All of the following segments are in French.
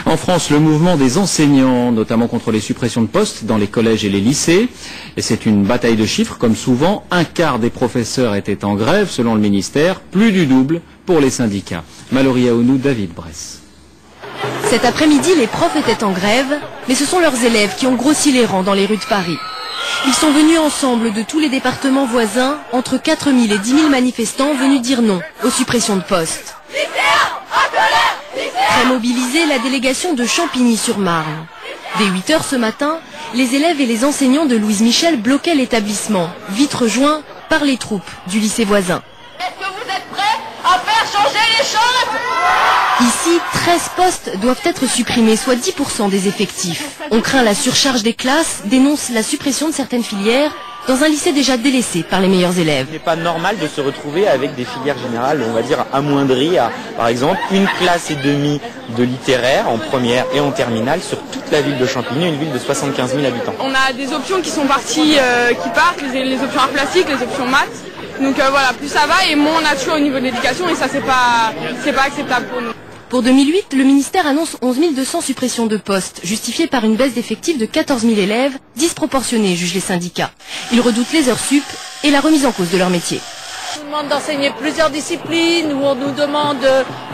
En France, le mouvement des enseignants, notamment contre les suppressions de postes dans les collèges et les lycées. Et c'est une bataille de chiffres, comme souvent. Un quart des professeurs étaient en grève, selon le ministère, plus du double pour les syndicats. Mallory Aounou, David Bress. Cet après-midi, les profs étaient en grève, mais ce sont leurs élèves qui ont grossi les rangs dans les rues de Paris. Ils sont venus ensemble de tous les départements voisins, entre 4 000 et 10 000 manifestants venus dire non aux suppressions de postes. Très mobilisée, la délégation de Champigny-sur-Marne. Dès 8 h ce matin, les élèves et les enseignants de Louise Michel bloquaient l'établissement, vite rejoints par les troupes du lycée voisin. Est-ce que vous êtes prêts à faire changer les choses ? Ici, 13 postes doivent être supprimés, soit 10% des effectifs. On craint la surcharge des classes, dénonce la suppression de certaines filières dans un lycée déjà délaissé par les meilleurs élèves. Il n'est pas normal de se retrouver avec des filières générales, on va dire, amoindries à, par exemple, une classe et demie de littéraire en première et en terminale sur toute la ville de Champigny, une ville de 75 000 habitants. On a des options qui sont parties, qui partent, les options arts plastiques, les options maths. Donc voilà, plus ça va et moins on a de choix au niveau de l'éducation et ça c'est pas acceptable pour nous. Pour 2008, le ministère annonce 11 200 suppressions de postes, justifiées par une baisse d'effectifs de 14 000 élèves, disproportionnée, jugent les syndicats. Ils redoutent les heures sup et la remise en cause de leur métier. On nous demande d'enseigner plusieurs disciplines, où on nous demande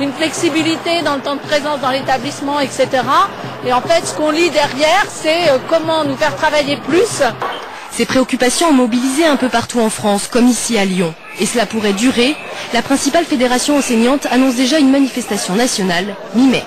une flexibilité dans le temps de présence dans l'établissement, etc. Et en fait, ce qu'on lit derrière, c'est comment nous faire travailler plus. Ces préoccupations ont mobilisé un peu partout en France, comme ici à Lyon. Et cela pourrait durer. La principale fédération enseignante annonce déjà une manifestation nationale mi-mai.